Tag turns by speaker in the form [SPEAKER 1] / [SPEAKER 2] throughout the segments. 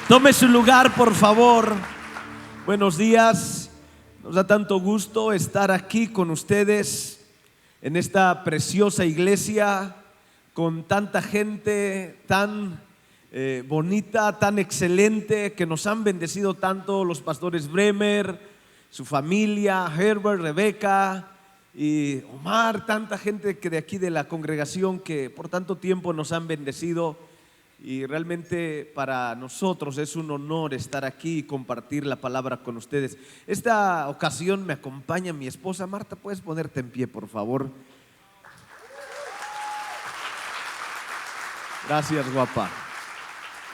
[SPEAKER 1] Tome su lugar, por favor. Buenos días. Nos da tanto gusto estar aquí con ustedes en esta preciosa iglesia, con tanta gente tan bonita, tan excelente, que nos han bendecido tanto los pastores Bremer, su familia, Herbert, Rebeca y Omar, tanta gente que de aquí de la congregación que por tanto tiempo nos han bendecido. Y realmente para nosotros es un honor estar aquí y compartir la palabra con ustedes. Esta ocasión me acompaña mi esposa. Marta, ¿puedes ponerte en pie, por favor? Gracias, guapa.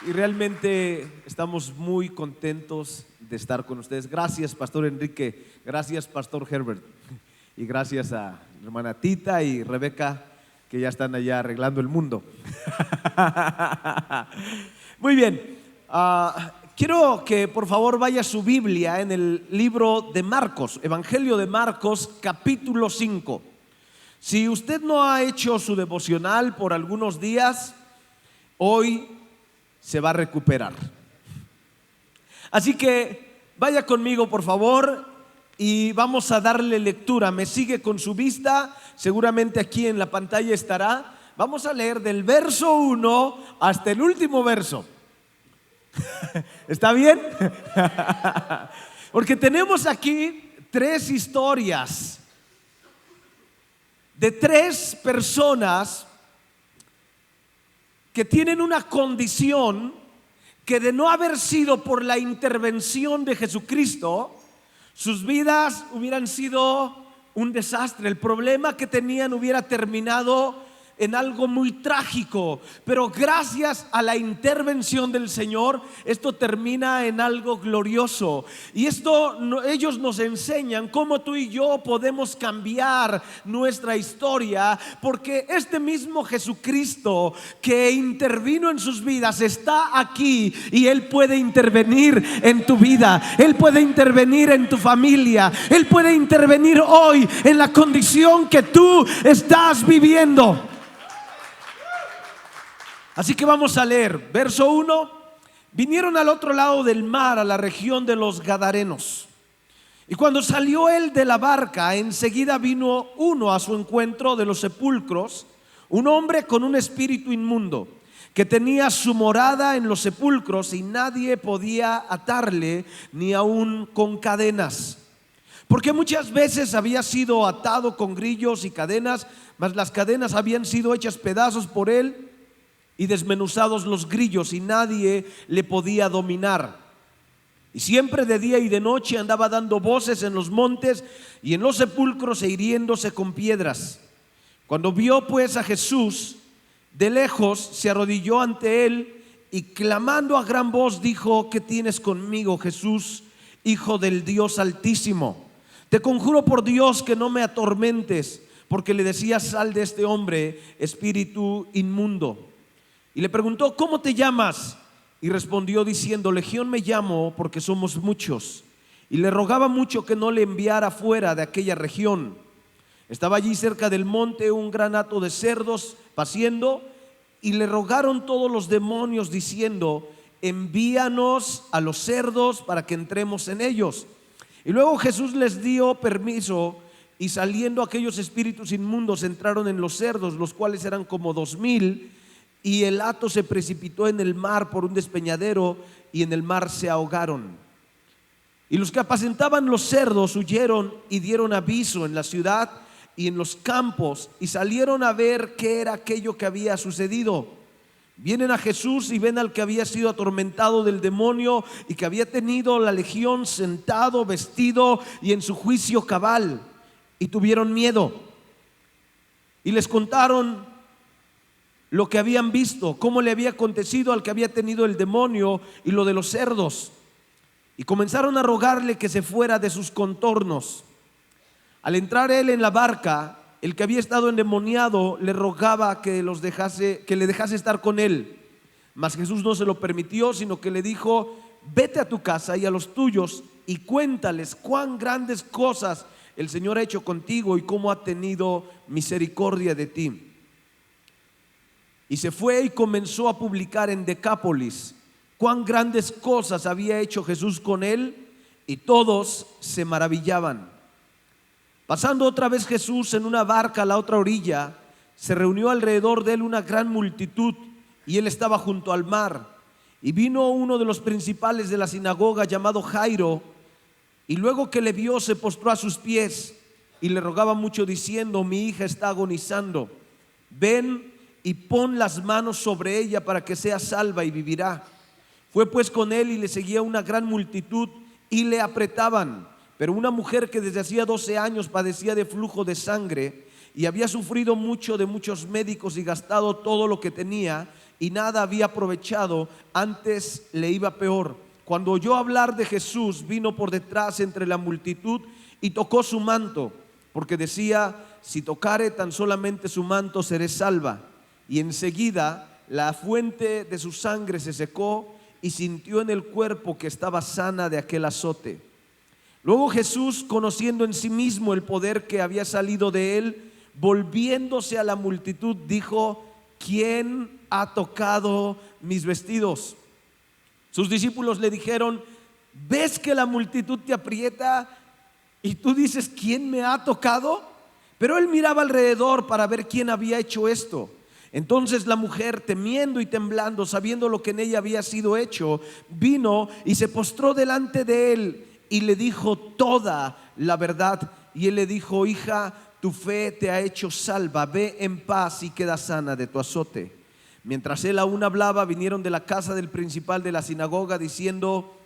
[SPEAKER 1] Y realmente estamos muy contentos de estar con ustedes. Gracias, Pastor Enrique. Gracias, Pastor Herbert. Y gracias a mi hermana Tita y Rebeca, que ya están allá arreglando el mundo. Muy bien, quiero que por favor vaya su Biblia en el libro de Marcos, Evangelio de Marcos, capítulo 5. Si usted no ha hecho su devocional por algunos días, hoy se va a recuperar. Así que vaya conmigo, por favor, y vamos a darle lectura. Me sigue con su vista, seguramente aquí en la pantalla estará. Vamos a leer del verso 1 hasta el último verso. ¿Está bien? Porque tenemos aquí 3 historias de 3 personas que tienen una condición que, de no haber sido por la intervención de Jesucristo, sus vidas hubieran sido un desastre. El problema que tenían hubiera terminado en algo muy trágico, pero gracias a la intervención del Señor, esto termina en algo glorioso. Y ellos nos enseñan cómo tú y yo podemos cambiar nuestra historia, porque este mismo Jesucristo que intervino en sus vidas está aquí, y Él puede intervenir en tu vida. Él puede intervenir en tu familia. Él puede intervenir hoy en la condición que tú estás viviendo. Así que vamos a leer, verso 1. Vinieron al otro lado del mar, a la región de los Gadarenos. Y cuando salió él de la barca, enseguida vino uno a su encuentro de los sepulcros, un hombre con un espíritu inmundo, que tenía su morada en los sepulcros, y nadie podía atarle, ni aun con cadenas, porque muchas veces había sido atado con grillos y cadenas, mas las cadenas habían sido hechas pedazos por él y desmenuzados los grillos, y nadie le podía dominar. Y siempre de día y de noche andaba dando voces en los montes y en los sepulcros, e hiriéndose con piedras. Cuando vio pues a Jesús de lejos, se arrodilló ante él y, clamando a gran voz, dijo: ¿Qué tienes conmigo, Jesús, Hijo del Dios Altísimo? Te conjuro por Dios que no me atormentes. Porque le decía: sal de este hombre, espíritu inmundo. Y le preguntó: ¿cómo te llamas? Y respondió diciendo: Legión me llamo, porque somos muchos. Y le rogaba mucho que no le enviara fuera de aquella región. Estaba allí cerca del monte un gran hato de cerdos paciendo, y le rogaron todos los demonios diciendo: envíanos a los cerdos para que entremos en ellos. Y luego Jesús les dio permiso, y saliendo aquellos espíritus inmundos entraron en los cerdos, los cuales eran como 2000. Y el hato se precipitó en el mar por un despeñadero, y en el mar se ahogaron. Y los que apacentaban los cerdos huyeron y dieron aviso en la ciudad y en los campos, y salieron a ver qué era aquello que había sucedido. Vienen a Jesús y ven al que había sido atormentado del demonio y que había tenido la legión, sentado, vestido y en su juicio cabal, y tuvieron miedo. Y les contaron lo que habían visto, cómo le había acontecido al que había tenido el demonio y lo de los cerdos. Y comenzaron a rogarle que se fuera de sus contornos. Al entrar él en la barca, el que había estado endemoniado le rogaba que le dejase estar con él. Mas Jesús no se lo permitió, sino que le dijo: vete a tu casa y a los tuyos y cuéntales cuán grandes cosas el Señor ha hecho contigo y cómo ha tenido misericordia de ti. Y se fue y comenzó a publicar en Decápolis cuán grandes cosas había hecho Jesús con él, y todos se maravillaban. Pasando otra vez Jesús en una barca a la otra orilla, se reunió alrededor de él una gran multitud, y él estaba junto al mar. Y vino uno de los principales de la sinagoga, llamado Jairo, y luego que le vio se postró a sus pies y le rogaba mucho diciendo: mi hija está agonizando, ven y pon las manos sobre ella para que sea salva y vivirá. Fue pues con él y le seguía una gran multitud y le apretaban. Pero una mujer que desde hacía 12 años padecía de flujo de sangre y había sufrido mucho de muchos médicos y gastado todo lo que tenía y nada había aprovechado, antes le iba peor. Cuando oyó hablar de Jesús, vino por detrás entre la multitud y tocó su manto, porque decía: si tocare tan solamente su manto, seré salva. Y enseguida la fuente de su sangre se secó y sintió en el cuerpo que estaba sana de aquel azote. Luego Jesús, conociendo en sí mismo el poder que había salido de él, volviéndose a la multitud, dijo: ¿quién ha tocado mis vestidos? Sus discípulos le dijeron: ¿ves que la multitud te aprieta y tú dices: ¿quién me ha tocado? Pero él miraba alrededor para ver quién había hecho esto. Entonces la mujer, temiendo y temblando, sabiendo lo que en ella había sido hecho, vino y se postró delante de él y le dijo toda la verdad. Y él le dijo: hija, tu fe te ha hecho salva, ve en paz y queda sana de tu azote. Mientras él aún hablaba, vinieron de la casa del principal de la sinagoga diciendo: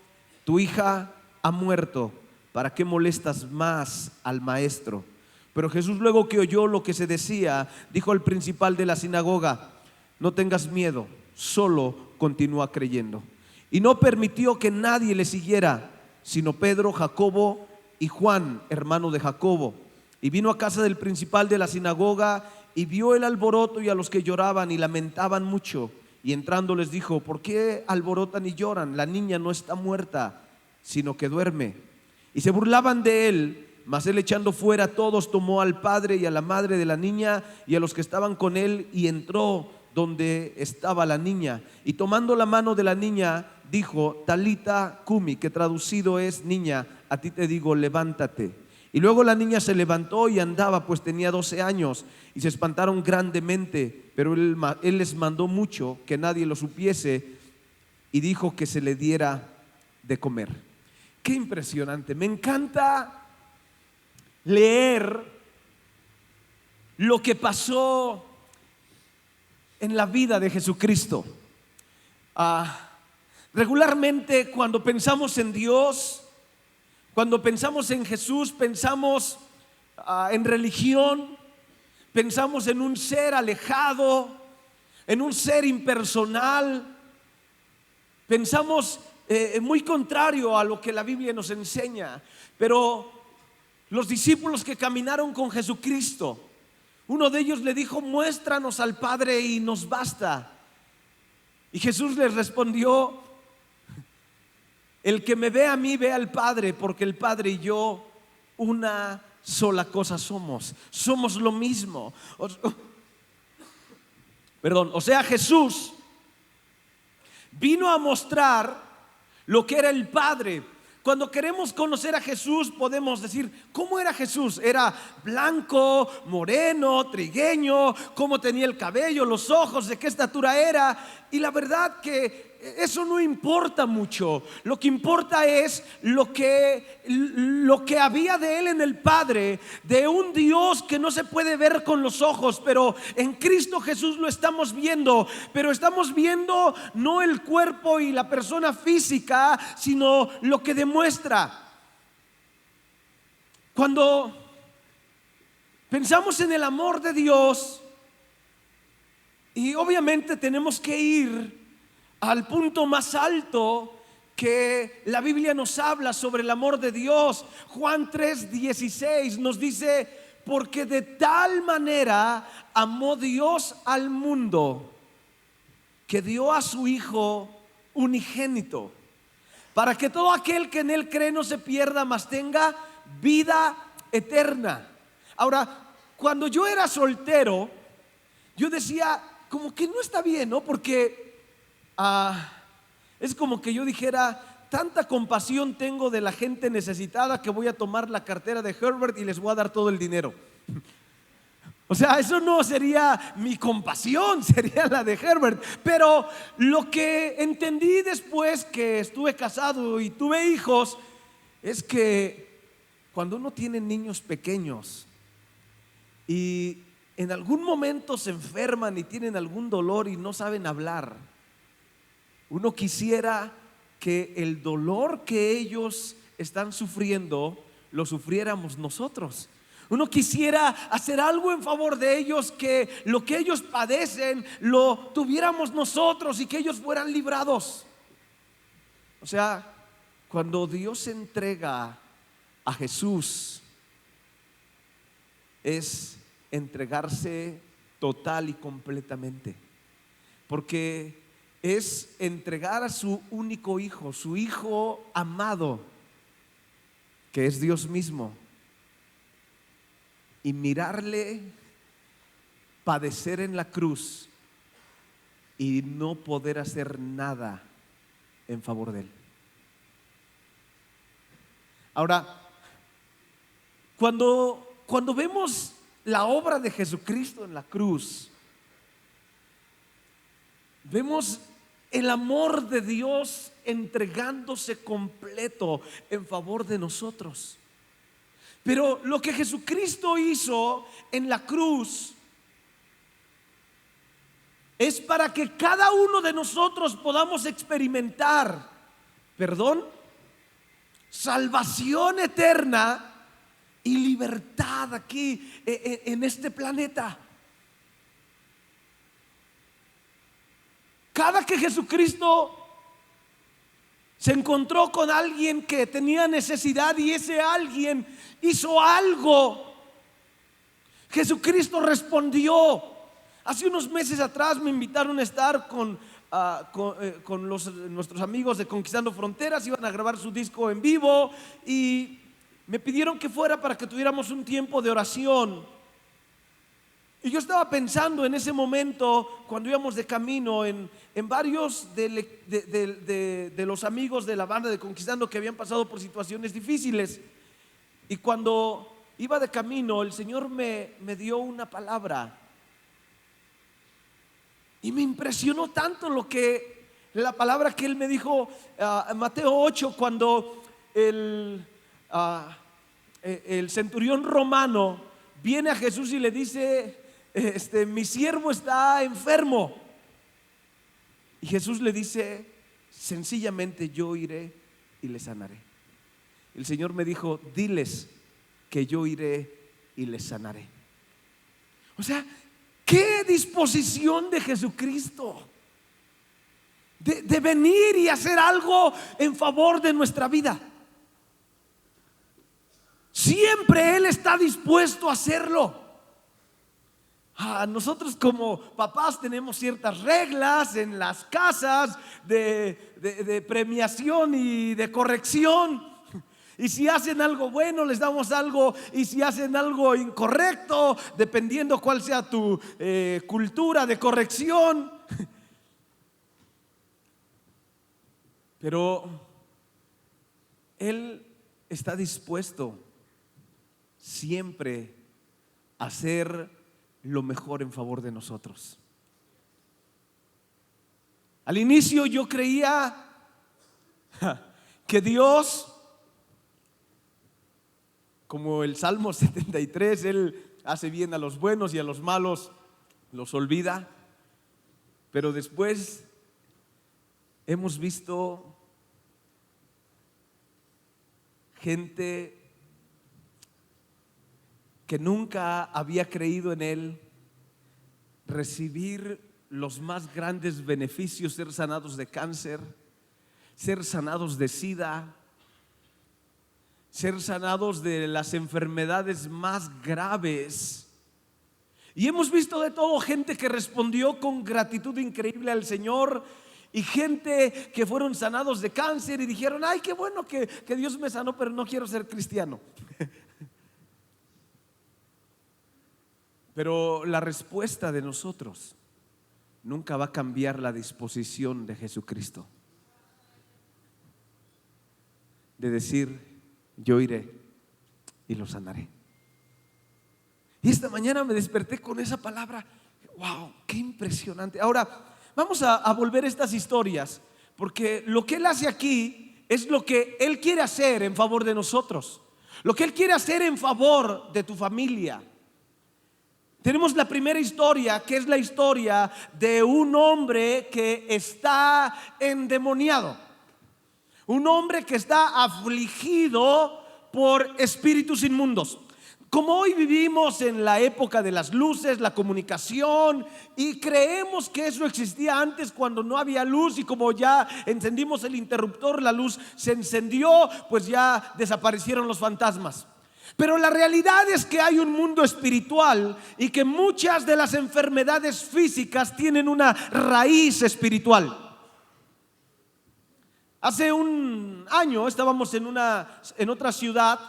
[SPEAKER 1] tu hija ha muerto, ¿para qué molestas más al maestro? Pero Jesús, luego que oyó lo que se decía, dijo al principal de la sinagoga: no tengas miedo, solo continúa creyendo. Y no permitió que nadie le siguiera, sino Pedro, Jacobo y Juan, hermano de Jacobo. Y vino a casa del principal de la sinagoga y vio el alboroto y a los que lloraban y lamentaban mucho. Y entrando les dijo: ¿por qué alborotan y lloran? La niña no está muerta, sino que duerme. Y se burlaban de él. Mas él, echando fuera a todos, tomó al padre y a la madre de la niña y a los que estaban con él, y entró donde estaba la niña. Y tomando la mano de la niña, dijo: Talita cumi, que traducido es: niña, a ti te digo, levántate. Y luego la niña se levantó y andaba, pues tenía 12 años. Y se espantaron grandemente, pero él les mandó mucho que nadie lo supiese, y dijo que se le diera de comer. Qué impresionante. Me encanta leer lo que pasó en la vida de Jesucristo. Regularmente cuando pensamos en Dios, cuando pensamos en Jesús, pensamos en religión, pensamos en un ser alejado, en un ser impersonal, pensamos muy contrario a lo que la Biblia nos enseña. Pero los discípulos que caminaron con Jesucristo, uno de ellos le dijo: muéstranos al Padre y nos basta. Y Jesús les respondió: el que me ve a mí ve al Padre, porque el Padre y yo una sola cosa somos lo mismo. O sea, Jesús vino a mostrar lo que era el Padre. Cuando queremos conocer a Jesús, podemos decir: ¿cómo era Jesús? ¿Era blanco, moreno, trigueño? ¿Cómo tenía el cabello, los ojos? ¿De qué estatura era? Y la verdad que eso no importa mucho. Lo que importa es lo que había de él en el Padre, de un Dios que no se puede ver con los ojos, pero en Cristo Jesús lo estamos viendo. Pero estamos viendo no el cuerpo y la persona física, sino lo que demuestra. Cuando pensamos en el amor de Dios, y obviamente tenemos que ir al punto más alto que la Biblia nos habla sobre el amor de Dios. Juan 3:16 nos dice: porque de tal manera amó Dios al mundo, que dio a su Hijo unigénito, para que todo aquel que en él cree no se pierda, mas tenga vida eterna. Ahora, cuando yo era soltero, yo decía como que no está bien, ¿no? Porque Es como que yo dijera: tanta compasión tengo de la gente necesitada que voy a tomar la cartera de Herbert y les voy a dar todo el dinero. O sea, eso no sería mi compasión, sería la de Herbert. Pero lo que entendí después que estuve casado y tuve hijos es que cuando uno tiene niños pequeños y en algún momento se enferman y tienen algún dolor y no saben hablar, uno quisiera que el dolor que ellos están sufriendo lo sufriéramos nosotros. Uno quisiera hacer algo en favor de ellos, que lo que ellos padecen lo tuviéramos nosotros y que ellos fueran librados. O sea, cuando Dios entrega a Jesús, es entregarse total y completamente, porque es entregar a su único hijo, su hijo amado, que es Dios mismo, y mirarle padecer en la cruz y no poder hacer nada en favor de él. Ahora, cuando vemos la obra de Jesucristo en la cruz, vemos el amor de Dios entregándose completo en favor de nosotros. Pero lo que Jesucristo hizo en la cruz es para que cada uno de nosotros podamos experimentar perdón, salvación eterna y libertad aquí en este planeta. Cada que Jesucristo se encontró con alguien que tenía necesidad y ese alguien hizo algo, Jesucristo respondió. Hace unos meses atrás me invitaron a estar con nuestros amigos de Conquistando Fronteras. Iban a grabar su disco en vivo y me pidieron que fuera para que tuviéramos un tiempo de oración. Y yo estaba pensando en ese momento, cuando íbamos de camino, en varios de los amigos de la banda de Conquistando que habían pasado por situaciones difíciles. Y cuando iba de camino, el Señor me dio una palabra. Y me impresionó tanto la palabra que Él me dijo en Mateo 8, cuando el centurión romano viene a Jesús y le dice: mi siervo está enfermo. Y Jesús le dice: sencillamente yo iré y le sanaré. El Señor me dijo: diles que yo iré y les sanaré. O sea, qué disposición de Jesucristo de venir y hacer algo en favor de nuestra vida. Siempre Él está dispuesto a hacerlo. Nosotros como papás tenemos ciertas reglas en las casas de premiación y de corrección. Y si hacen algo bueno, les damos algo. Y si hacen algo incorrecto, dependiendo cuál sea tu cultura de corrección. Pero Él está dispuesto siempre a hacer lo mejor en favor de nosotros. Al inicio yo creía que Dios, como el Salmo 73, Él hace bien a los buenos y a los malos los olvida. Pero después hemos visto gente que nunca había creído en Él recibir los más grandes beneficios: ser sanados de cáncer, ser sanados de SIDA, ser sanados de las enfermedades más graves. Y hemos visto de todo: gente que respondió con gratitud increíble al Señor, y gente que fueron sanados de cáncer y dijeron: ay, qué bueno que Dios me sanó, pero no quiero ser cristiano. Pero la respuesta de nosotros nunca va a cambiar la disposición de Jesucristo. de decir: yo iré y lo sanaré. Y esta mañana me desperté con esa palabra. Wow, qué impresionante. Ahora vamos a volver estas historias, porque lo que Él hace aquí es lo que Él quiere hacer en favor de nosotros, lo que Él quiere hacer en favor de tu familia. Tenemos la primera historia, que es la historia de un hombre que está endemoniado, un hombre que está afligido por espíritus inmundos. Como hoy vivimos en la época de las luces, la comunicación, y creemos que eso existía antes cuando no había luz, y como ya encendimos el interruptor, la luz se encendió, pues ya desaparecieron los fantasmas. Pero la realidad es que hay un mundo espiritual y que muchas de las enfermedades físicas tienen una raíz espiritual. Hace un año estábamos en otra ciudad,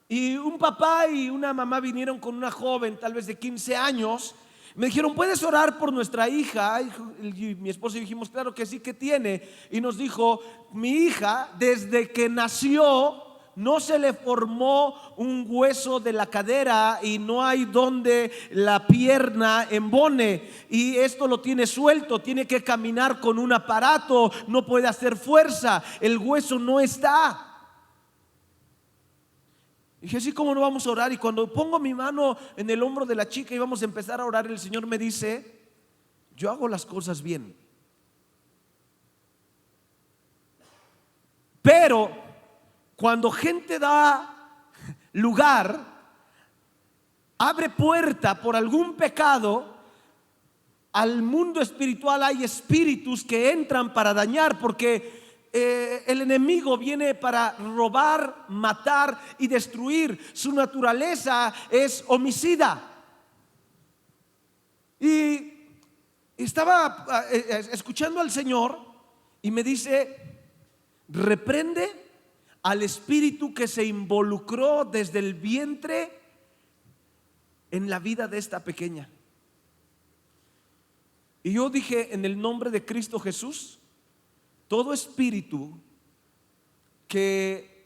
[SPEAKER 1] y un papá y una mamá vinieron con una joven, tal vez de 15 años. Me dijeron: ¿puedes orar por nuestra hija? Y mi esposo y dijimos: claro que sí. ¿Qué tiene? Y nos dijo: mi hija, desde que nació, no se le formó un hueso de la cadera y no hay donde la pierna embone, y esto lo tiene suelto, tiene que caminar con un aparato, no puede hacer fuerza, el hueso no está. Dije: sí, ¿cómo no vamos a orar? Y cuando pongo mi mano en el hombro de la chica y vamos a empezar a orar, el Señor me dice: yo hago las cosas bien, pero cuando gente da lugar, abre puerta por algún pecado, al mundo espiritual hay espíritus que entran para dañar, porque el enemigo viene para robar, matar y destruir. Su naturaleza es homicida. Y estaba escuchando al Señor y me dice: reprende al espíritu que se involucró desde el vientre en la vida de esta pequeña. Y yo dije: en el nombre de Cristo Jesús, todo espíritu que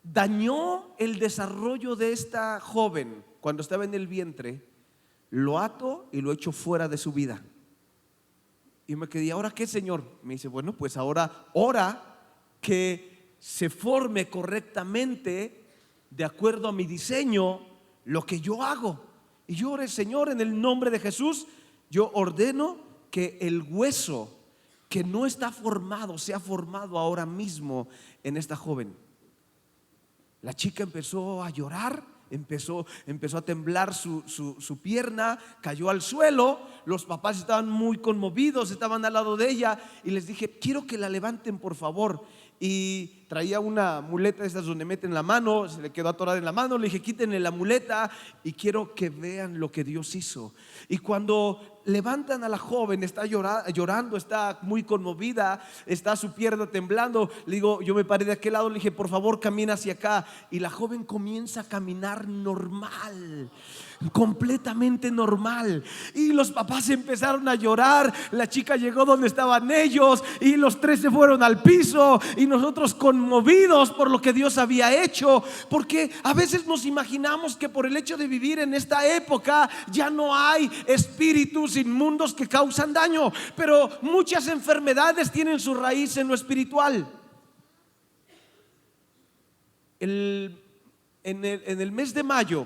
[SPEAKER 1] dañó el desarrollo de esta joven cuando estaba en el vientre, lo ato y lo echo fuera de su vida. Y me quedé: ¿ahora qué, Señor? Me dice: bueno, pues ahora ora que se forme correctamente, de acuerdo a mi diseño, lo que yo hago. Y yo oré: Señor, en el nombre de Jesús, yo ordeno que el hueso que no está formado sea formado ahora mismo en esta joven. La chica empezó a llorar, empezó a temblar su pierna, cayó al suelo. Los papás estaban muy conmovidos, estaban al lado de ella, y les dije: quiero que la levanten, por favor. Y traía una muleta de estas donde meten la mano, se le quedó atorada en la mano. Le dije: quítenle la muleta y quiero que vean lo que Dios hizo. Y cuando levantan a la joven, está llorando, está muy conmovida, está su pierna temblando. Le digo, yo me paré de aquel lado, le dije: por favor, camina hacia acá. Y la joven comienza a caminar normal, completamente normal. Y los papás empezaron a llorar. La chica llegó donde estaban ellos y los tres se fueron al piso, y nosotros conmovidos por lo que Dios había hecho, porque a veces nos imaginamos que por el hecho de vivir en esta época ya no hay espíritus inmundos que causan daño, pero muchas enfermedades tienen su raíz en lo espiritual. En el mes de mayo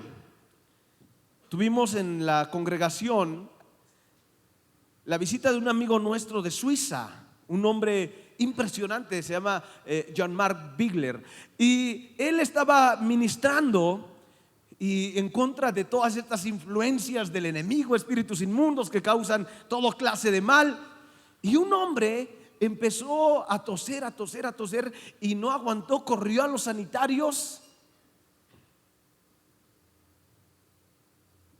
[SPEAKER 1] tuvimos en la congregación la visita de un amigo nuestro de Suiza, un hombre impresionante, se llama Jean-Marc Bigler, y él estaba ministrando y en contra de todas estas influencias del enemigo, espíritus inmundos que causan toda clase de mal. Y un hombre empezó a toser, y no aguantó, corrió a los sanitarios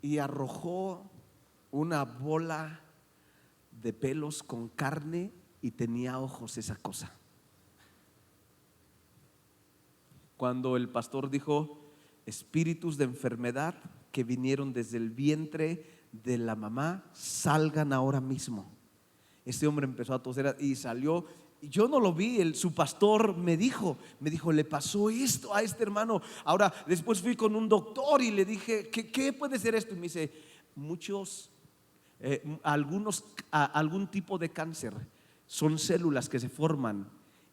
[SPEAKER 1] y arrojó una bola de pelos con carne, y tenía ojos esa cosa. Cuando el pastor dijo: espíritus de enfermedad que vinieron desde el vientre de la mamá, salgan ahora mismo. Este hombre empezó a toser y salió. Y yo no lo vi, su pastor me dijo, le pasó esto a este hermano. Ahora, después fui con un doctor y le dije, ¿qué puede ser esto? Y me dice, algún tipo de cáncer. Son células que se forman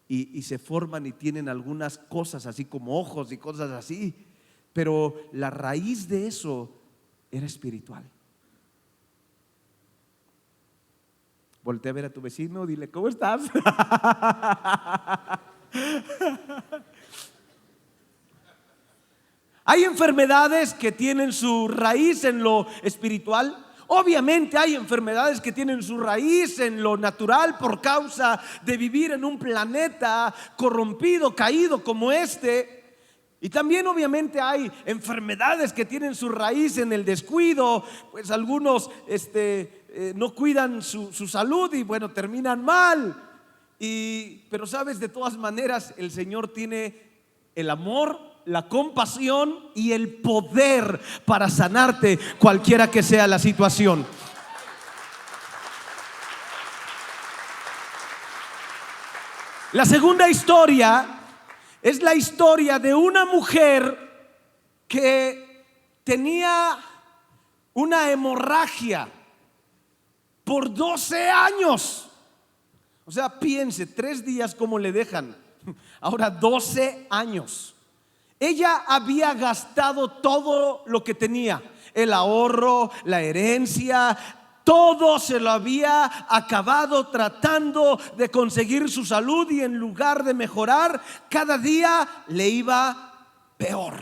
[SPEAKER 1] y se forman y tienen algunas cosas así como ojos y cosas así. Pero la raíz de eso era espiritual. Voltea a ver a tu vecino, dile, ¿cómo estás? Hay enfermedades que tienen su raíz en lo espiritual. Obviamente hay enfermedades que tienen su raíz en lo natural por causa de vivir en un planeta corrompido, caído como este. Y también obviamente hay enfermedades que tienen su raíz en el descuido. Pues algunos no cuidan su salud y bueno, terminan mal. Pero sabes, de todas maneras el Señor tiene el amor, la compasión y el poder para sanarte cualquiera que sea la situación. La segunda historia es la historia de una mujer que tenía una hemorragia por 12 años. O sea, piense, 3 días como le dejan. Ahora 12 años. Ella había gastado todo lo que tenía, el ahorro, la herencia, todo se lo había acabado tratando de conseguir su salud, y en lugar de mejorar, cada día le iba peor.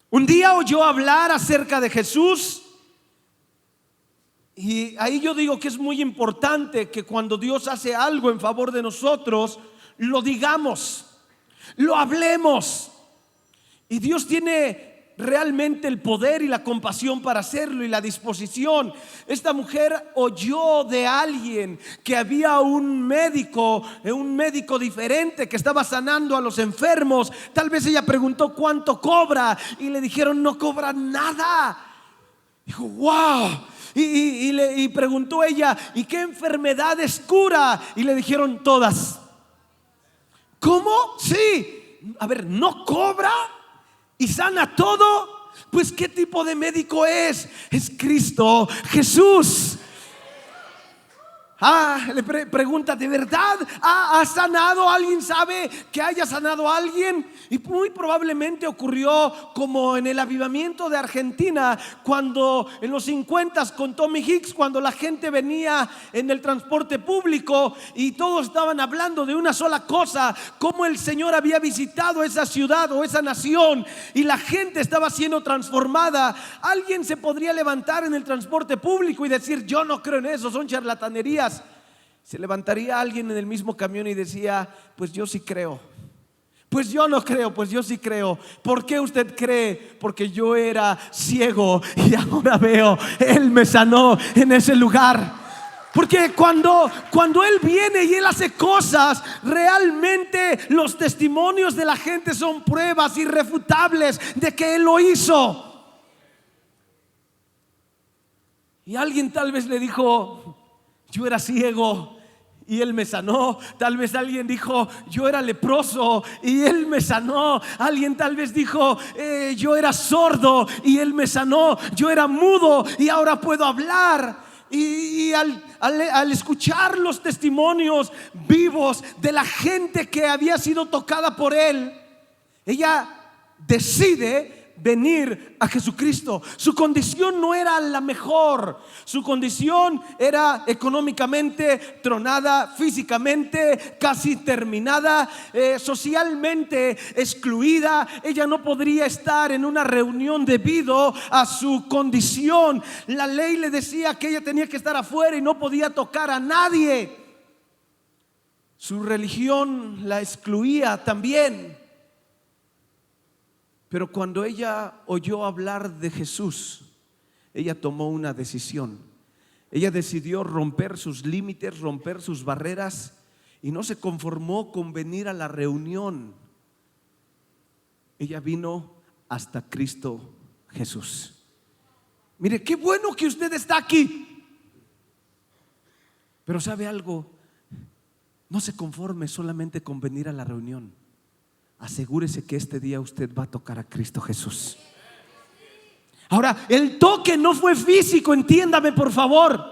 [SPEAKER 1] Un día oyó hablar acerca de Jesús. Y ahí yo digo que es muy importante que cuando Dios hace algo en favor de nosotros, lo digamos, lo hablemos. Y Dios tiene realmente el poder y la compasión para hacerlo y la disposición. Esta mujer oyó de alguien que había un médico diferente que estaba sanando a los enfermos. Tal vez ella preguntó cuánto cobra y le dijeron no cobra nada. Dijo, wow. Y preguntó ella, ¿y qué enfermedades cura? Y le dijeron todas. ¿Cómo? Sí. A ver, ¿no cobra y sana todo? Pues ¿qué tipo de médico es? Es Cristo Jesús. Le pregunta, ¿de verdad ha sanado? ¿Alguien sabe que haya sanado a alguien? Y muy probablemente ocurrió como en el avivamiento de Argentina, cuando en los 50 con Tommy Hicks, cuando la gente venía en el transporte público y todos estaban hablando de una sola cosa: cómo el Señor había visitado esa ciudad o esa nación y la gente estaba siendo transformada. Alguien se podría levantar en el transporte público y decir, yo no creo en eso, son charlatanerías. Se levantaría alguien en el mismo camión y decía, pues yo sí creo. Pues yo no creo, pues yo sí creo. ¿Por qué usted cree? Porque yo era ciego y ahora veo. Él me sanó en ese lugar. Porque cuando Él viene y Él hace cosas, realmente los testimonios de la gente son pruebas irrefutables de que Él lo hizo. Y alguien tal vez le dijo, yo era ciego y Él me sanó. Tal vez alguien dijo, yo era leproso y Él me sanó. Alguien tal vez dijo, yo era sordo y Él me sanó. Yo era mudo y ahora puedo hablar. Y al escuchar los testimonios vivos de la gente que había sido tocada por Él, ella decide venir a Jesucristo. Su condición no era la mejor. Su condición era económicamente tronada, físicamente casi terminada, socialmente excluida. Ella no podría estar en una reunión debido a su condición. La ley le decía que ella tenía que estar afuera y no podía tocar a nadie. Su religión la excluía también. Pero cuando ella oyó hablar de Jesús, ella tomó una decisión. Ella decidió romper sus límites, romper sus barreras, y no se conformó con venir a la reunión. Ella vino hasta Cristo Jesús. Mire, qué bueno que usted está aquí. Pero ¿sabe algo? No se conforme solamente con venir a la reunión. Asegúrese que este día usted va a tocar a Cristo Jesús. Ahora, el toque no fue físico, entiéndame por favor,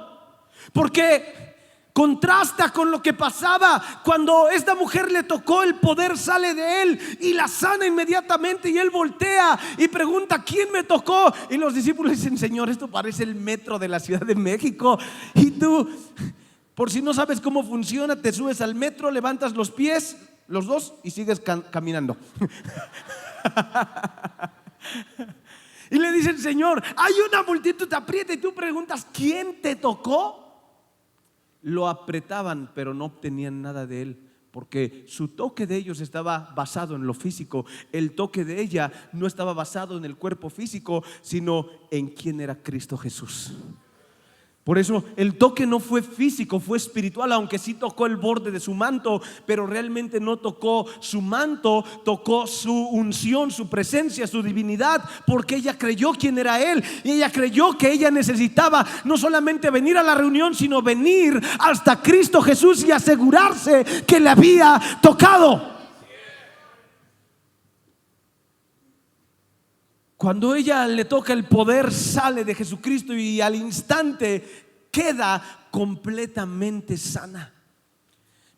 [SPEAKER 1] porque contrasta con lo que pasaba cuando esta mujer le tocó. El poder sale de él y la sana inmediatamente, y él voltea y pregunta: ¿quién me tocó? Y los discípulos dicen: Señor, esto parece el metro de la Ciudad de México. Y tú, por si no sabes cómo funciona, te subes al metro, levantas los pies, los dos, y sigues caminando. Y le dicen: Señor, hay una multitud, te aprieta, y tú preguntas: ¿quién te tocó? Lo apretaban, pero no obtenían nada de él, porque su toque de ellos estaba basado en lo físico. El toque de ella no estaba basado en el cuerpo físico, sino en quién era Cristo Jesús. Por eso el toque no fue físico, fue espiritual, aunque sí tocó el borde de su manto, pero realmente no tocó su manto, tocó su unción, su presencia, su divinidad, porque ella creyó quién era él, y ella creyó que ella necesitaba no solamente venir a la reunión, sino venir hasta Cristo Jesús y asegurarse que le había tocado. Cuando ella le toca, el poder sale de Jesucristo y al instante queda completamente sana.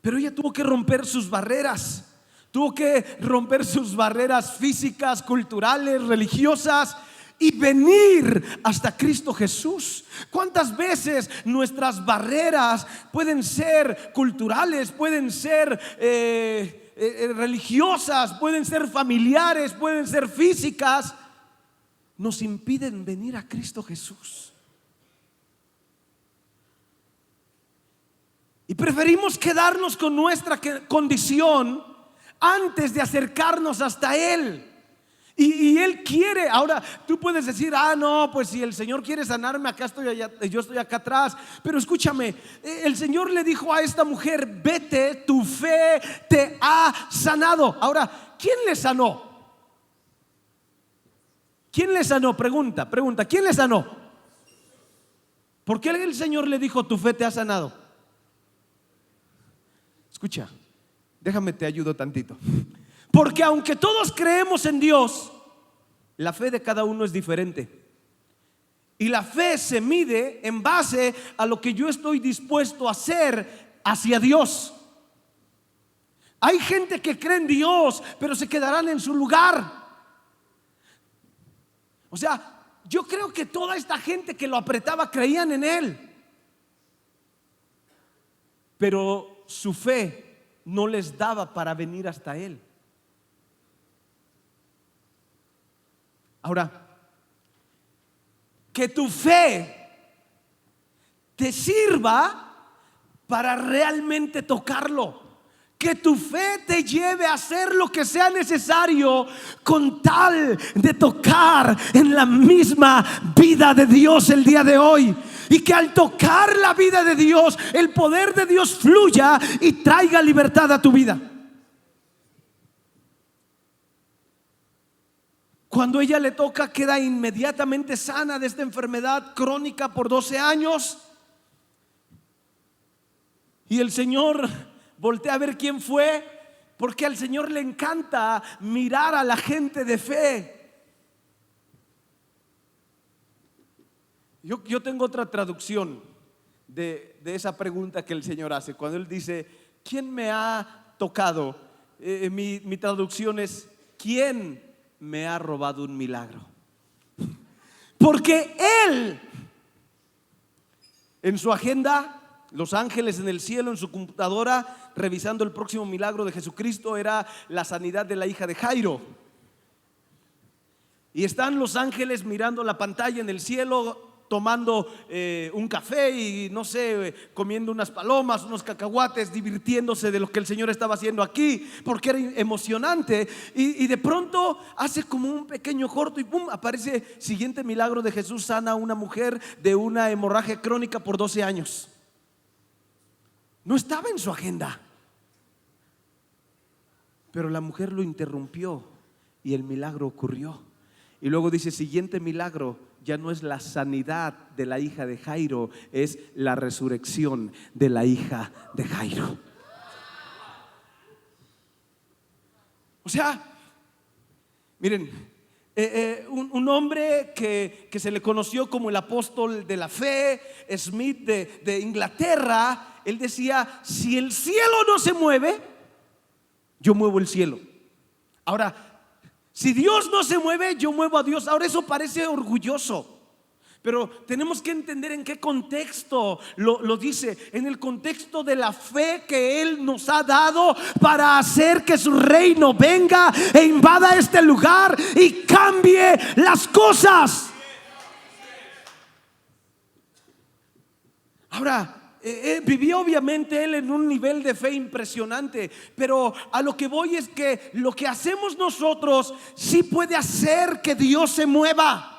[SPEAKER 1] Pero ella tuvo que romper sus barreras. Tuvo que romper sus barreras físicas, culturales, religiosas, y venir hasta Cristo Jesús. ¿Cuántas veces nuestras barreras pueden ser culturales, pueden ser religiosas, pueden ser familiares, pueden ser físicas? Nos impiden venir a Cristo Jesús. Y preferimos quedarnos con nuestra condición antes de acercarnos hasta Él. Y Él quiere. Ahora tú puedes decir: no, pues si el Señor quiere sanarme, acá estoy, allá, yo estoy acá atrás. Pero escúchame, el Señor le dijo a esta mujer: vete, tu fe te ha sanado. Ahora, ¿quién le sanó? ¿Quién le sanó? Pregunta, ¿quién le sanó? ¿Por qué el Señor le dijo: tu fe te ha sanado? Escucha, déjame te ayudo tantito. Porque aunque todos creemos en Dios, la fe de cada uno es diferente. Y la fe se mide en base a lo que yo estoy dispuesto a hacer hacia Dios. Hay gente que cree en Dios, pero se quedarán en su lugar. O sea, yo creo que toda esta gente que lo apretaba creían en Él, pero su fe no les daba para venir hasta Él. Ahora, que tu fe te sirva para realmente tocarlo. Que tu fe te lleve a hacer lo que sea necesario con tal de tocar en la misma vida de Dios el día de hoy. Y que al tocar la vida de Dios, el poder de Dios fluya y traiga libertad a tu vida. Cuando ella le toca, queda inmediatamente sana de esta enfermedad crónica por 12 años. Y el Señor voltea a ver quién fue, porque al Señor le encanta mirar a la gente de fe. Yo tengo otra traducción de esa pregunta que el Señor hace. Cuando Él dice: ¿quién me ha tocado? Mi traducción es: ¿quién me ha robado un milagro? Porque Él, en su agenda, los ángeles en el cielo, en su computadora, revisando el próximo milagro de Jesucristo, era la sanidad de la hija de Jairo. Y están los ángeles mirando la pantalla en el cielo, tomando un café y no sé, comiendo unas palomas, unos cacahuates, divirtiéndose de lo que el Señor estaba haciendo aquí, porque era emocionante. Y de pronto hace como un pequeño corto y pum, aparece: siguiente milagro de Jesús, sana a una mujer de una hemorragia crónica por 12 años. No estaba en su agenda, pero la mujer lo interrumpió y el milagro ocurrió. Y luego dice: siguiente milagro ya no es la sanidad de la hija de Jairo, es la resurrección de la hija de Jairo. O sea, miren, un hombre que se le conoció como el apóstol de la fe, Smith de Inglaterra, él decía: si el cielo no se mueve, yo muevo el cielo. Ahora, si Dios no se mueve, yo muevo a Dios. Ahora, eso parece orgulloso, pero tenemos que entender en qué contexto lo dice. En el contexto de la fe que Él nos ha dado para hacer que su reino venga e invada este lugar y cambie las cosas. Ahora, vivió obviamente él en un nivel de fe impresionante, pero a lo que voy es que lo que hacemos nosotros sí puede hacer que Dios se mueva.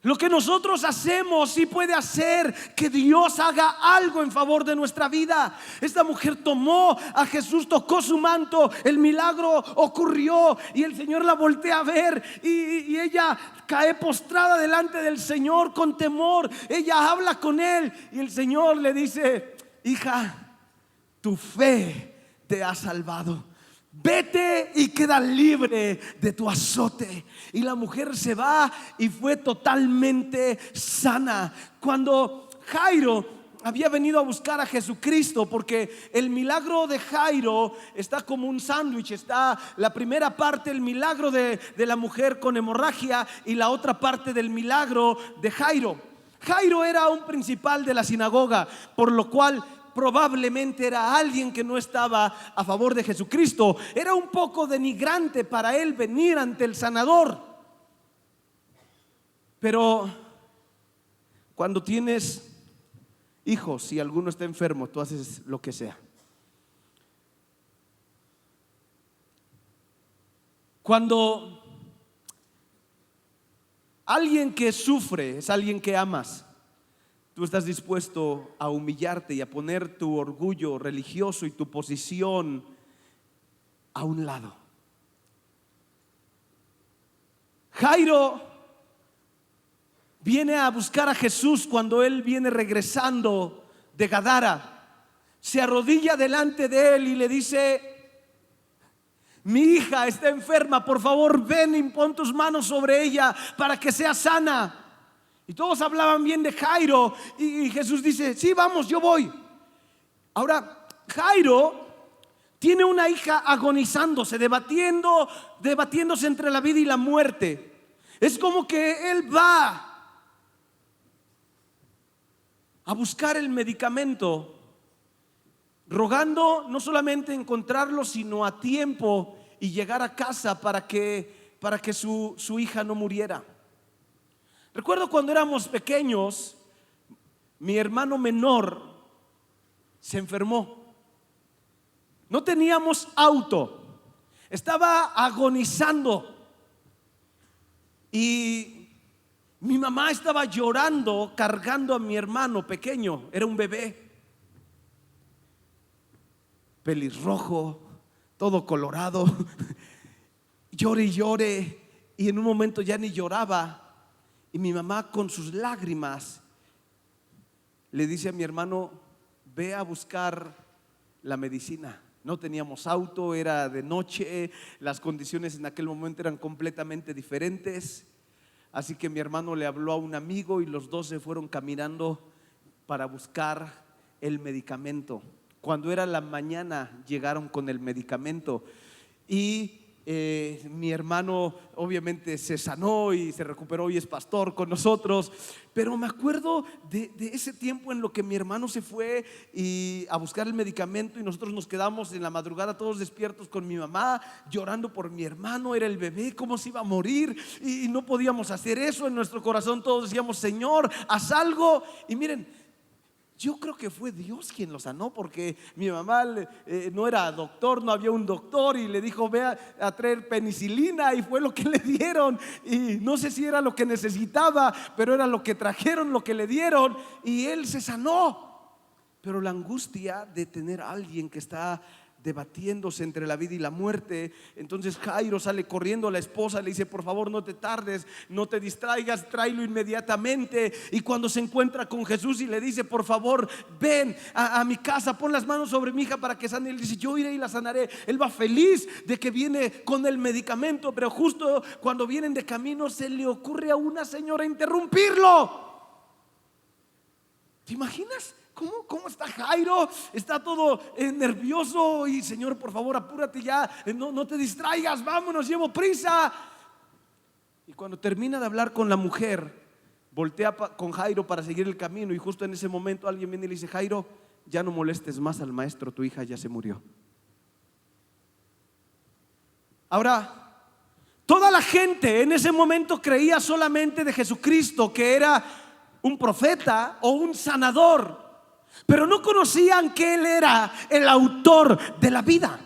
[SPEAKER 1] Lo que nosotros hacemos sí puede hacer que Dios haga algo en favor de nuestra vida. Esta mujer tomó a Jesús, tocó su manto, el milagro ocurrió y el Señor la voltea a ver y ella cae postrada delante del Señor con temor. Ella habla con él y el Señor le dice: hija, tu fe te ha salvado. Vete y queda libre de tu azote. Y la mujer se va y fue totalmente sana. Cuando Jairo había venido a buscar a Jesucristo, porque el milagro de Jairo está como un sándwich. Está la primera parte, el milagro de la mujer con hemorragia, y la otra parte del milagro de Jairo. Jairo era un principal de la sinagoga, por lo cual probablemente era alguien que no estaba a favor de Jesucristo. Era un poco denigrante para él venir ante el sanador. Pero cuando tienes hijos y alguno está enfermo, tú haces lo que sea. Cuando alguien que sufre es alguien que amas, tú estás dispuesto a humillarte y a poner tu orgullo religioso y tu posición a un lado. Jairo viene a buscar a Jesús cuando él viene regresando de Gadara. Se arrodilla delante de él y le dice: mi hija está enferma, por favor ven y pon tus manos sobre ella para que sea sana. Y todos hablaban bien de Jairo y Jesús dice: sí, vamos, yo voy. Ahora, Jairo tiene una hija agonizándose, debatiéndose entre la vida y la muerte. Es como que él va a buscar el medicamento, rogando no solamente encontrarlo, sino a tiempo y llegar a casa para que su hija no muriera. Recuerdo cuando éramos pequeños, mi hermano menor se enfermó. No teníamos auto, estaba agonizando y mi mamá estaba llorando cargando a mi hermano pequeño. Era un bebé, pelirrojo, todo colorado, llore y llore, y en un momento ya ni lloraba. Y mi mamá, con sus lágrimas, le dice a mi hermano: ve a buscar la medicina. No teníamos auto, era de noche, las condiciones en aquel momento eran completamente diferentes. Así que mi hermano le habló a un amigo y los dos se fueron caminando para buscar el medicamento. Cuando era la mañana llegaron con el medicamento y mi hermano obviamente se sanó y se recuperó y es pastor con nosotros. Pero me acuerdo de ese tiempo en lo que mi hermano se fue a buscar el medicamento y nosotros nos quedamos en la madrugada todos despiertos con mi mamá, llorando por mi hermano. Era el bebé, cómo se iba a morir, y no podíamos hacer eso. En nuestro corazón todos decíamos: Señor, haz algo. Y miren, yo creo que fue Dios quien lo sanó, porque mi mamá no era doctor, no había un doctor, y le dijo: ve a traer penicilina, y fue lo que le dieron. Y no sé si era lo que necesitaba, pero era lo que trajeron, lo que le dieron, y él se sanó. Pero la angustia de tener a alguien que está debatiéndose entre la vida y la muerte. Entonces Jairo sale corriendo a la esposa, le dice: por favor, no te tardes, no te distraigas, tráelo inmediatamente. Y cuando se encuentra con Jesús y le dice: por favor, ven a mi casa, pon las manos sobre mi hija para que sane, él dice: yo iré y la sanaré. Él va feliz de que viene con el medicamento, pero justo cuando vienen de camino se le ocurre a una señora interrumpirlo. ¿Te imaginas? ¿Cómo está Jairo? Está todo nervioso y: Señor, por favor, apúrate ya, no te distraigas, vámonos, llevo prisa. Y cuando termina de hablar con la mujer, voltea con Jairo para seguir el camino, y justo en ese momento alguien viene y le dice: Jairo, ya no molestes más al maestro, tu hija ya se murió. Ahora, toda la gente en ese momento creía solamente de Jesucristo que era un profeta o un sanador, pero no conocían que Él era el autor de la vida.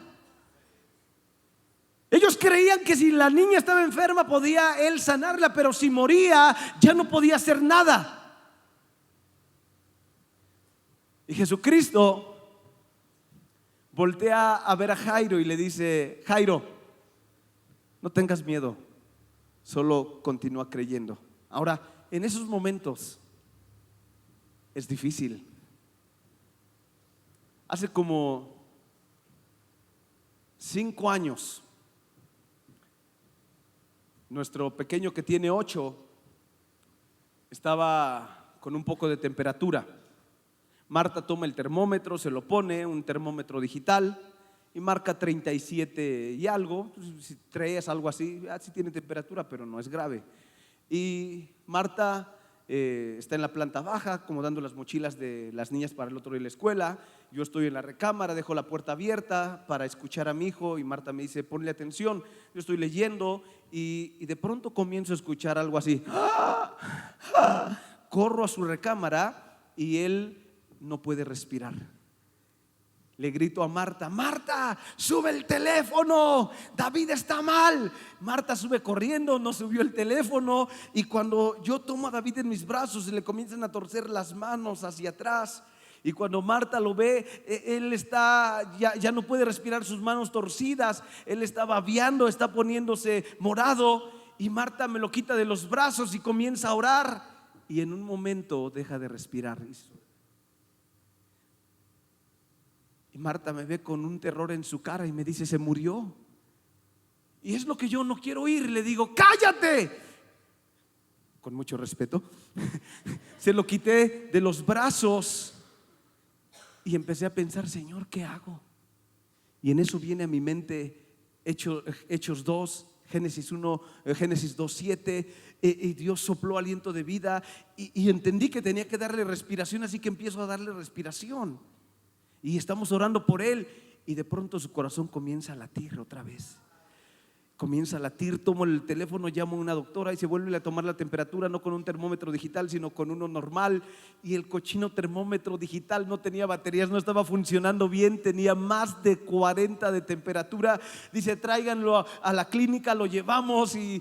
[SPEAKER 1] Ellos creían que si la niña estaba enferma podía Él sanarla, pero si moría ya no podía hacer nada. Y Jesucristo voltea a ver a Jairo y le dice: Jairo, no tengas miedo, solo continúa creyendo. Ahora, en esos momentos es difícil. Hace como 5 años, nuestro pequeño, que tiene 8, estaba con un poco de temperatura. Marta toma el termómetro, se lo pone, un termómetro digital, y marca 37 y algo, 3, algo así. Sí tiene temperatura, pero no es grave. Y Marta está en la planta baja acomodando las mochilas de las niñas para el otro día de la escuela. Yo estoy en la recámara, dejo la puerta abierta para escuchar a mi hijo, y Marta me dice: ponle atención. Yo estoy leyendo y de pronto comienzo a escuchar algo así. Corro a su recámara y él no puede respirar. Le grito a Marta: Marta, sube el teléfono, David está mal. Marta sube corriendo, no subió el teléfono, y cuando yo tomo a David en mis brazos, se le comienzan a torcer las manos hacia atrás. Y cuando Marta lo ve, él está, ya no puede respirar, sus manos torcidas, él está babeando, está poniéndose morado, y Marta me lo quita de los brazos y comienza a orar, y en un momento deja de respirar. Y Marta me ve con un terror en su cara y me dice: se murió. Y es lo que yo no quiero oír. Le digo: cállate, con mucho respeto. Se lo quité de los brazos y empecé a pensar: Señor, ¿qué hago? Y en eso viene a mi mente Hechos 2, Génesis 1, Génesis 2:7. Y Dios sopló aliento de vida, y entendí que tenía que darle respiración, así que empiezo a darle respiración. Y estamos orando por él, y de pronto su corazón comienza a latir otra vez. Comienza a latir, tomo el teléfono, llamo a una doctora y se vuelve a tomar la temperatura, no con un termómetro digital, sino con uno normal. Y el cochino termómetro digital no tenía baterías, no estaba funcionando bien, tenía más de 40 de temperatura. Dice: tráiganlo a la clínica, lo llevamos, y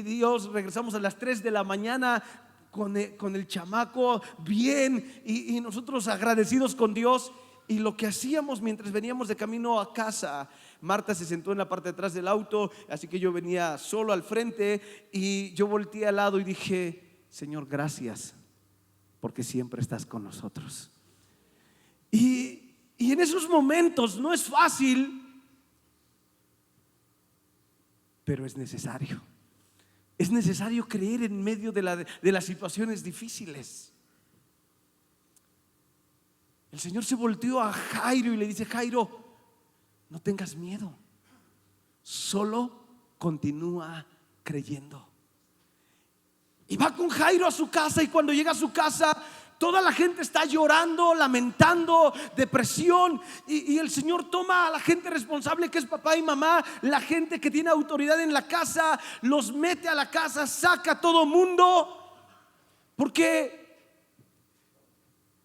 [SPEAKER 1] Dios, regresamos a las 3 de la mañana con el chamaco bien, y nosotros agradecidos con Dios. Y lo que hacíamos mientras veníamos de camino a casa, Marta se sentó en la parte de atrás del auto, así que yo venía solo al frente, y yo volteé al lado y dije: Señor, gracias, porque siempre estás con nosotros. Y en esos momentos no es fácil, pero es necesario. Es necesario creer en medio de las situaciones difíciles. El Señor se volteó a Jairo y le dice: Jairo, no tengas miedo, solo continúa creyendo. Y va con Jairo a su casa, y cuando llega a su casa, toda la gente está llorando, lamentando, depresión, y el Señor toma a la gente responsable, que es papá y mamá, la gente que tiene autoridad en la casa, los mete a la casa, saca a todo mundo, porque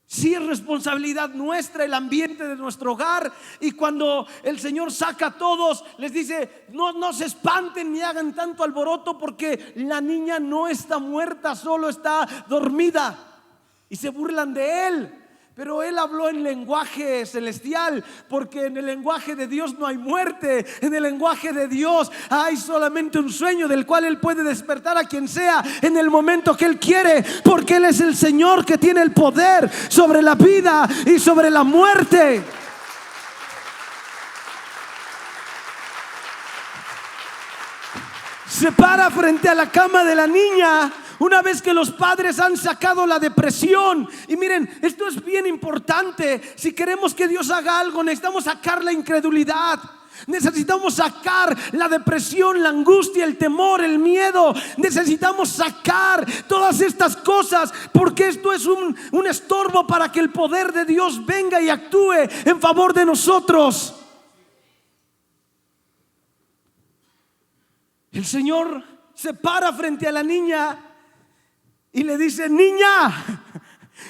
[SPEAKER 1] sí es responsabilidad nuestra el ambiente de nuestro hogar. Y cuando el Señor saca a todos, les dice: no se espanten ni hagan tanto alboroto, porque la niña no está muerta, solo está dormida. Y se burlan de él. Pero él habló en lenguaje celestial, porque en el lenguaje de Dios no hay muerte. En el lenguaje de Dios hay solamente un sueño del cual él puede despertar a quien sea en el momento que él quiere, porque él es el Señor que tiene el poder sobre la vida y sobre la muerte. Se para frente a la cama de la niña una vez que los padres han sacado la depresión. Y miren, esto es bien importante. Si queremos que Dios haga algo, necesitamos sacar la incredulidad. Necesitamos sacar la depresión, la angustia, el temor, el miedo. Necesitamos sacar todas estas cosas, porque esto es un estorbo para que el poder de Dios venga y actúe en favor de nosotros. El Señor se para frente a la niña y le dice: niña,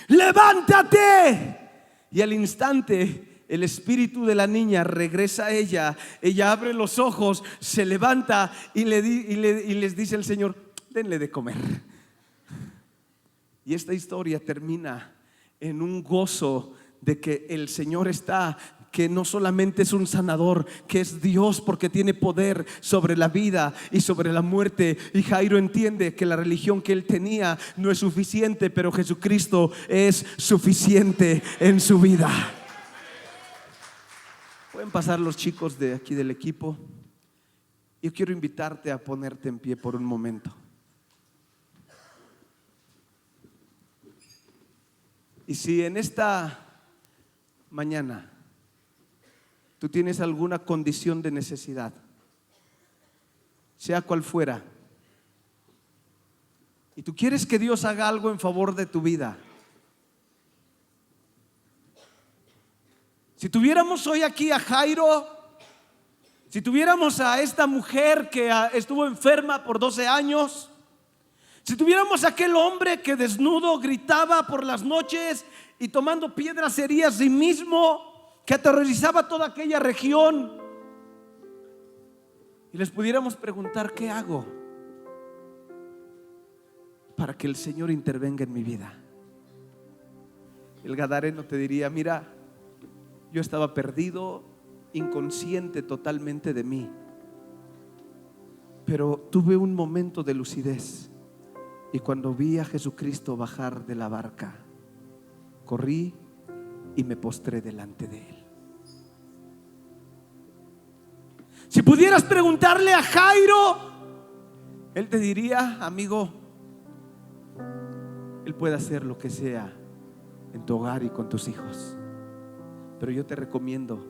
[SPEAKER 1] levántate. Y al instante el espíritu de la niña regresa a ella. Ella abre los ojos, se levanta y les dice el Señor: denle de comer. Y esta historia termina en un gozo de que el Señor está, que no solamente es un sanador, que es Dios, porque tiene poder sobre la vida y sobre la muerte. Y Jairo entiende que la religión que él tenía no es suficiente, pero Jesucristo es suficiente en su vida. Pueden pasar los chicos de aquí del equipo. Yo quiero invitarte a ponerte en pie por un momento. Y si en esta mañana tú tienes alguna condición de necesidad, sea cual fuera, y tú quieres que Dios haga algo en favor de tu vida, si tuviéramos hoy aquí a Jairo, si tuviéramos a esta mujer que estuvo enferma por 12 años, si tuviéramos a aquel hombre que desnudo gritaba por las noches y tomando piedras hería a sí mismo, que aterrorizaba toda aquella región, y les pudiéramos preguntar: ¿qué hago para que el Señor intervenga en mi vida? El gadareno te diría: mira, yo estaba perdido, inconsciente totalmente de mí, pero tuve un momento de lucidez, y cuando vi a Jesucristo bajar de la barca, corrí y me postré delante de Él. Si pudieras preguntarle a Jairo, él te diría: amigo, Él puede hacer lo que sea en tu hogar y con tus hijos, pero yo te recomiendo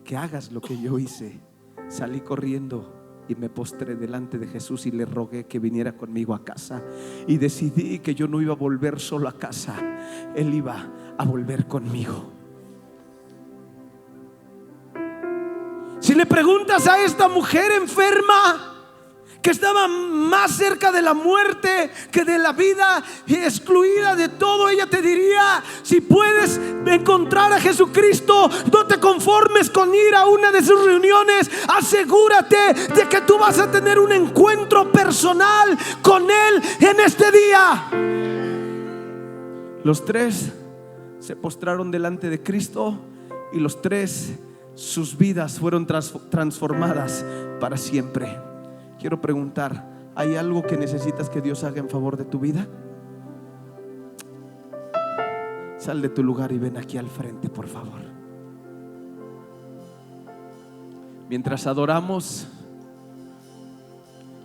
[SPEAKER 1] que hagas lo que yo hice. Salí corriendo y me postré delante de Jesús y le rogué que viniera conmigo a casa, y decidí que yo no iba a volver solo a casa, Él iba a volver conmigo. Si le preguntas a esta mujer enferma, que estaba más cerca de la muerte que de la vida y excluida de todo, ella te diría: si puedes encontrar a Jesucristo, no te conformes con ir a una de sus reuniones, asegúrate de que tú vas a tener un encuentro personal con Él en este día. Los tres se postraron delante de Cristo, y los tres, sus vidas fueron transformadas para siempre. Quiero preguntar: ¿hay algo que necesitas que Dios haga en favor de tu vida? Sal de tu lugar y ven aquí al frente, por favor. Mientras adoramos,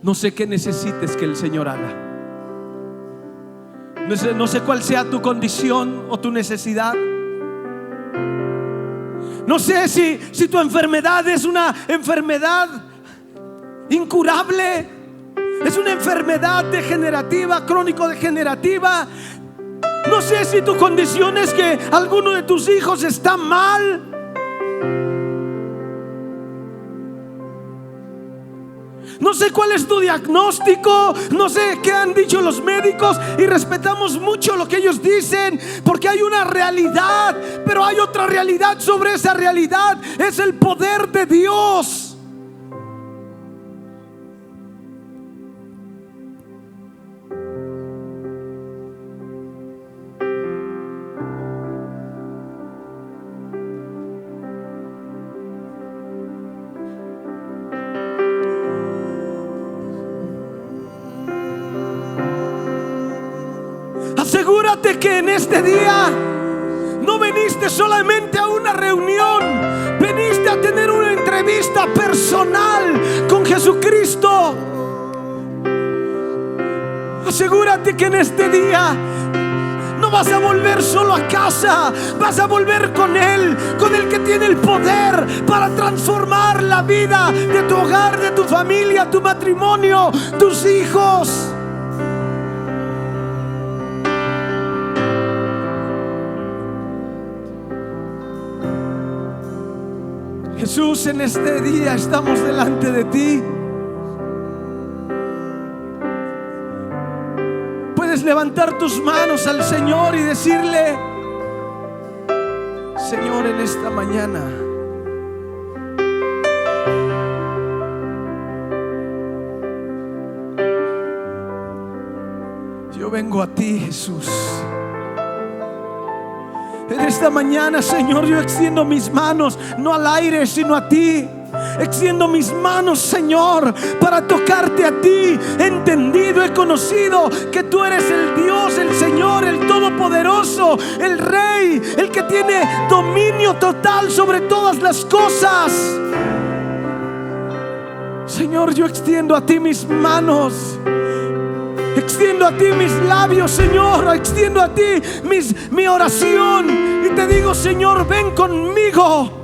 [SPEAKER 1] no sé qué necesites que el Señor haga. No sé cuál sea tu condición o tu necesidad. No sé si tu enfermedad es una enfermedad incurable, es una enfermedad degenerativa, crónico-degenerativa. No sé si tu condición es que alguno de tus hijos está mal. No sé cuál es tu diagnóstico, no sé qué han dicho los médicos, y respetamos mucho lo que ellos dicen, porque hay una realidad, pero hay otra realidad sobre esa realidad. Es el poder de Dios. asegúrate que en este día no viniste solamente a una reunión, viniste a tener una entrevista personal con Jesucristo. Asegúrate que en este día no vas a volver solo a casa, vas a volver con Él, con el que tiene el poder para transformar la vida de tu hogar, de tu familia, tu matrimonio, tus hijos. Jesús, en este día estamos delante de ti. Puedes levantar tus manos al Señor y decirle: Señor, en esta mañana yo vengo a ti, Jesús. En esta mañana, Señor, yo extiendo mis manos, no al aire, sino a ti. Extiendo mis manos, Señor, para tocarte a ti. He entendido, he conocido que tú eres el Dios, el Señor, el Todopoderoso, el Rey, el que tiene dominio total sobre todas las cosas. Señor, yo extiendo a ti mis manos. Extiendo a ti mis labios, Señor. Extiendo a ti mi oración. Y te digo, Señor, ven conmigo.